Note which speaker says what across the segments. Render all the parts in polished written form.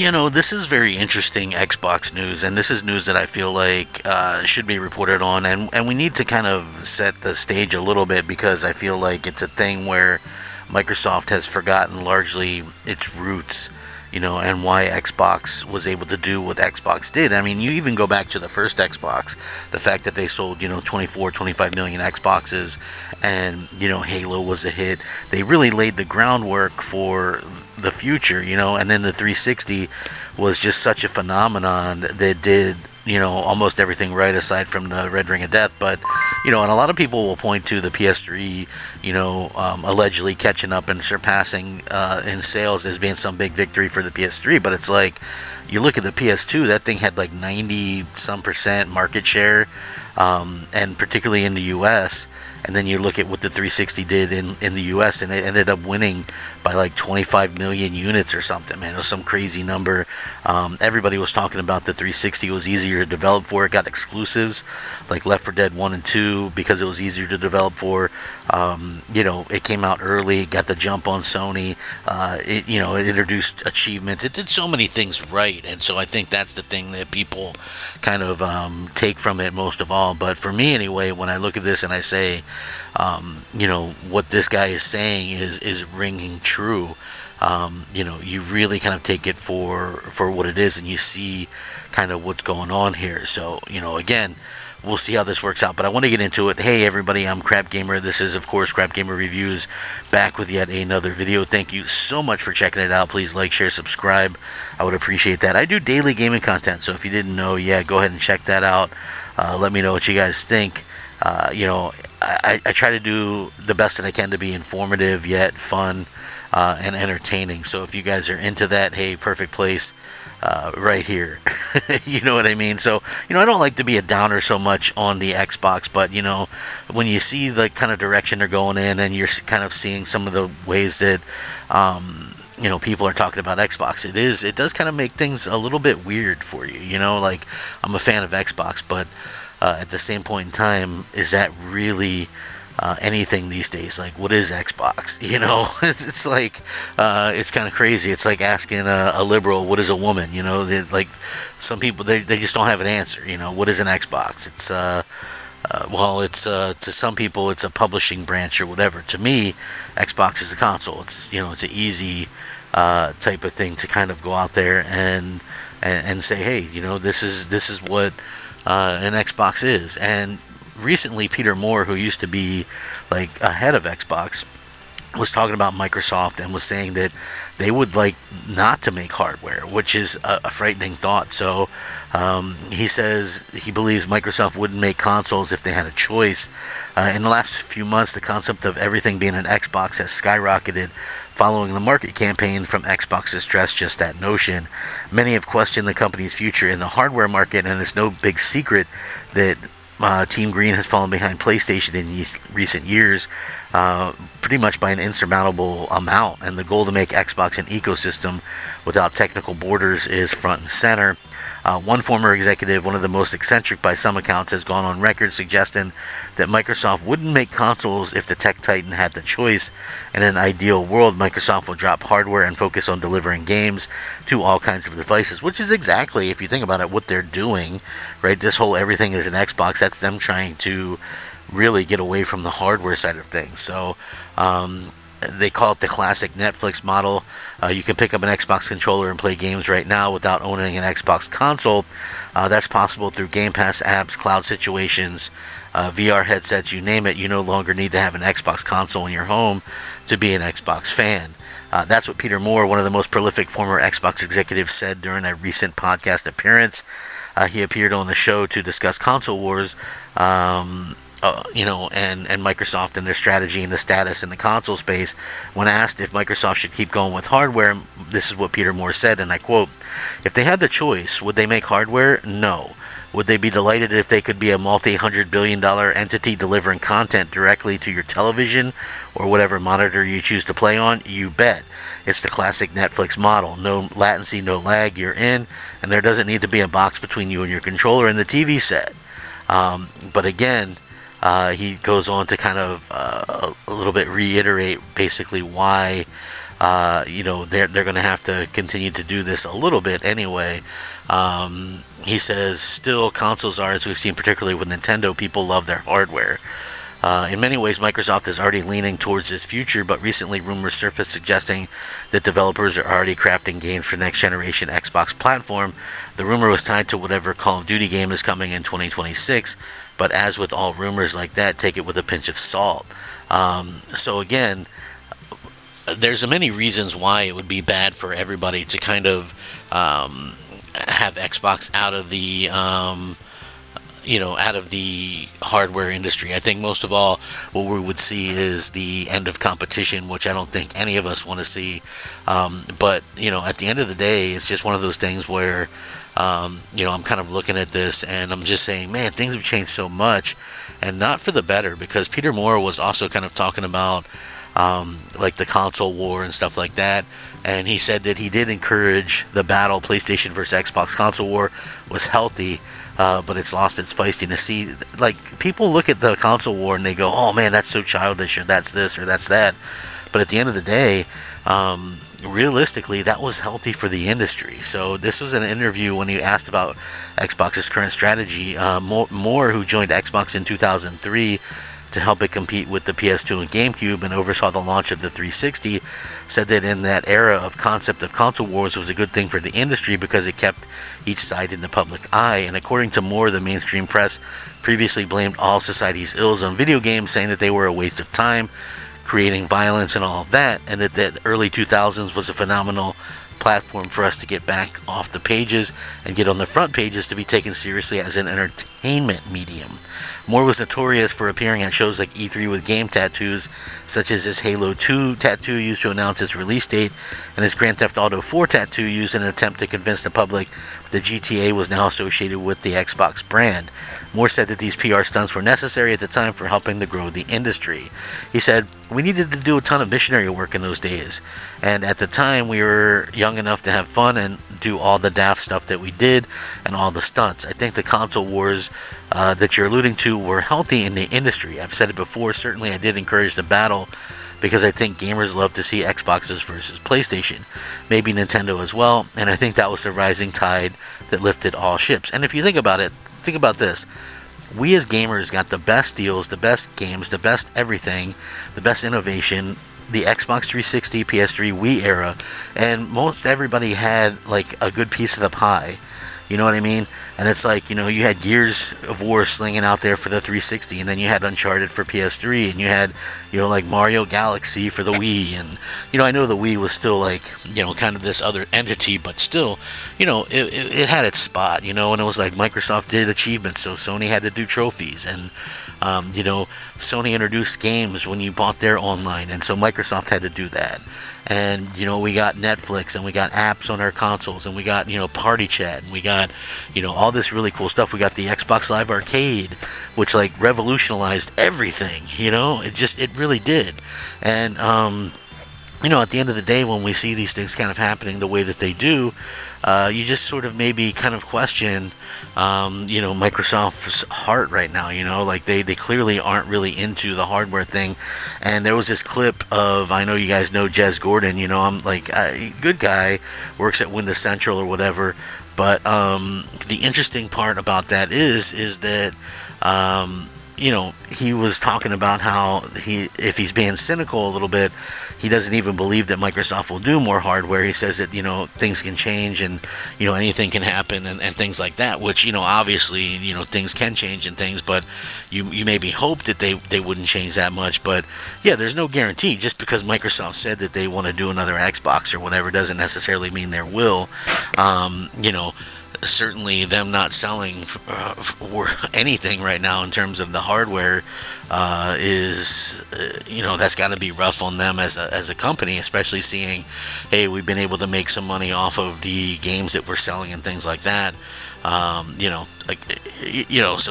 Speaker 1: This is very interesting Xbox news, and this is news that I feel like should be reported on, and we need to kind of set the stage a little bit because I feel like it's a thing where Microsoft has forgotten largely its roots, and why Xbox was able to do what Xbox did. I mean, you even go back to the first Xbox, the fact that they sold, 24, 25 million Xboxes, and, Halo was a hit. They really laid the groundwork for the future, and then the 360 was just such a phenomenon that did, almost everything right aside from the Red Ring of Death. But, and a lot of people will point to the PS3, allegedly catching up and surpassing in sales as being some big victory for the PS3. But it's like, you look at the PS2, that thing had like 90 some percent market share, and particularly in the US. And then you look at what the 360 did in the US, and it ended up winning by like 25 million units or something, man. It was some crazy number. Everybody was talking about the 360. It was easier to develop for. It got exclusives like Left 4 Dead 1 and 2 because it was easier to develop for. It came out early, got the jump on Sony. It introduced achievements. It did so many things right. And so I think that's the thing that people kind of take from it most of all. But for me anyway, when I look at this and I say, what this guy is saying is ringing true. You really kind of take it for what it is, and you see kind of what's going on here. So, again, we'll see how this works out, but I want to get into it. Hey everybody, I'm Crap Gamer. This is of course Crap Gamer Reviews, back with yet another video. Thank you so much for checking it out. Please like, share, subscribe. I would appreciate that. I do daily gaming content, so if you didn't know, go ahead and check that out. Let me know what you guys think. I try to do the best that I can to be informative yet fun and entertaining. So if you guys are into that, hey, perfect place right here. You know what I mean? So, I don't like to be a downer so much on the Xbox, but, when you see the kind of direction they're going in and you're kind of seeing some of the ways that, people are talking about Xbox, it does kind of make things a little bit weird for you, like I'm a fan of Xbox, but at the same point in time, is that really anything these days? Like, what is Xbox? It's like, it's kind of crazy. It's like asking a liberal, what is a woman? Like some people, they just don't have an answer. What is an Xbox? It's, to some people, it's a publishing branch or whatever. To me, Xbox is a console. It's, it's an easy type of thing to kind of go out there and say, hey, this is what an Xbox is. And recently, Peter Moore, who used to be like ahead of Xbox, was talking about Microsoft and was saying that they would like not to make hardware, which is a frightening thought. So he says he believes Microsoft wouldn't make consoles if they had a choice. In the last few months, the concept of everything being an Xbox has skyrocketed following the market campaign from Xbox to stress just that notion. Many have questioned the company's future in the hardware market, and it's no big secret that Team Green has fallen behind PlayStation in recent years, pretty much by an insurmountable amount, and the goal to make Xbox an ecosystem without technical borders is front and center. One former executive, one of the most eccentric by some accounts, has gone on record suggesting that Microsoft wouldn't make consoles if the tech titan had the choice. In an ideal world, Microsoft will drop hardware and focus on delivering games to all kinds of devices, which is exactly, if you think about it, what they're doing, right? This whole everything is an Xbox, that's them trying to really get away from the hardware side of things. So, they call it the classic Netflix model. You can pick up an Xbox controller and play games right now without owning an Xbox console. That's possible through Game Pass apps, cloud situations, VR headsets, you name it. You no longer need to have an Xbox console in your home to be an Xbox fan. That's what Peter Moore, one of the most prolific former Xbox executives, said during a recent podcast appearance. He appeared on the show to discuss console wars, and Microsoft and their strategy and the status in the console space. When asked if Microsoft should keep going with hardware, this is what Peter Moore said, and I quote, "If they had the choice, would they make hardware? No. Would they be delighted if they could be a multi-$100 billion entity delivering content directly to your television or whatever monitor you choose to play on? You bet. It's the classic Netflix model. No latency, no lag, you're in, and there doesn't need to be a box between you and your controller and the TV set." But again, he goes on to kind of a little bit reiterate basically why they're going to have to continue to do this a little bit anyway. He says, still, consoles are, as we've seen particularly with Nintendo, people love their hardware. In many ways, Microsoft is already leaning towards this future, but recently rumors surfaced suggesting that developers are already crafting games for next-generation Xbox platform. The rumor was tied to whatever Call of Duty game is coming in 2026, but as with all rumors like that, take it with a pinch of salt. So again, there's many reasons why it would be bad for everybody to kind of have Xbox out of the out of the hardware industry. I think most of all, what we would see is the end of competition, which I don't think any of us want to see. But at the end of the day, it's just one of those things where, I'm kind of looking at this and I'm just saying, man, things have changed so much, and not for the better, because Peter Moore was also kind of talking about like the console war and stuff like that, and he said that he did encourage the battle. PlayStation versus Xbox console war was healthy, but it's lost its feistiness. See, like, people look at the console war and they go, oh man, that's so childish, or that's this or that's that, but at the end of the day, realistically, that was healthy for the industry. So this was an interview when he asked about Xbox's current strategy. Moore, who joined Xbox in 2003 to help it compete with the PS2 and GameCube and oversaw the launch of the 360, said that in that era of concept of console wars was a good thing for the industry because it kept each side in the public eye. And according to Moore, the mainstream press previously blamed all society's ills on video games, saying that they were a waste of time, creating violence and all of that, and that early 2000s was a phenomenal platform for us to get back off the pages and get on the front pages to be taken seriously as an entertainment medium. Moore was notorious for appearing at shows like E3 with game tattoos, such as his Halo 2 tattoo used to announce its release date, and his Grand Theft Auto 4 tattoo used in an attempt to convince the public that GTA was now associated with the Xbox brand. Moore said that these PR stunts were necessary at the time for helping to grow the industry. He said, we needed to do a ton of missionary work in those days, and at the time we were young enough to have fun and do all the daft stuff that we did and all the stunts. I think the console wars that you're alluding to were healthy in the industry. I've said it before, certainly I did encourage the battle because I think gamers love to see Xboxes versus PlayStation, maybe Nintendo as well, and I think that was the rising tide that lifted all ships. And if you think about it, think about this. We as gamers got the best deals, the best games, the best everything, the best innovation, the Xbox 360, PS3, Wii era, and most everybody had like a good piece of the pie. You know what I mean? And it's like, you had Gears of War slinging out there for the 360, and then you had Uncharted for PS3, and you had, like Mario Galaxy for the Wii, and, I know the Wii was still like, kind of this other entity, but still, it had its spot, and it was like Microsoft did achievements, so Sony had to do trophies, and, Sony introduced games when you bought their online, and so Microsoft had to do that. And, we got Netflix, and we got apps on our consoles, and we got, Party Chat, and we got, all this really cool stuff. We got the Xbox Live Arcade, which, like, revolutionized everything, it really did. And, at the end of the day, when we see these things kind of happening the way that they do, you just sort of maybe kind of question, Microsoft's heart right now, like they clearly aren't really into the hardware thing. And there was this clip of, I know you guys know Jez Gordon, I'm like, good guy, works at Windows Central or whatever, but the interesting part about that is that, he was talking about how if he's being cynical a little bit, he doesn't even believe that Microsoft will do more hardware. He says that, things can change and, anything can happen and things like that, which, obviously, things can change and things, but you maybe hope that they wouldn't change that much. But yeah, there's no guarantee. Just because Microsoft said that they want to do another Xbox or whatever doesn't necessarily mean there will. Certainly them not selling for anything right now in terms of the hardware is that's got to be rough on them as a company, especially seeing, hey, we've been able to make some money off of the games that we're selling and things like that. So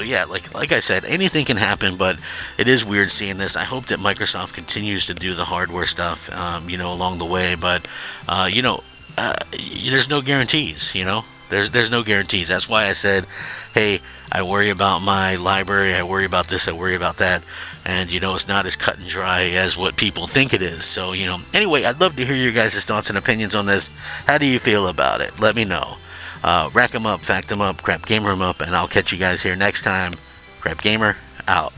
Speaker 1: yeah, like I said, anything can happen, but it is weird seeing this. I hope that Microsoft continues to do the hardware stuff along the way, but there's no guarantees. There's no guarantees. That's why I said, hey, I worry about my library, I worry about this, I worry about that, and it's not as cut and dry as what people think it is. So anyway, I'd love to hear your guys' thoughts and opinions on this. How do you feel about it? Let me know. Rack 'em up, fact 'em up, crap gamer 'em up, and I'll catch you guys here next time. Crap gamer out.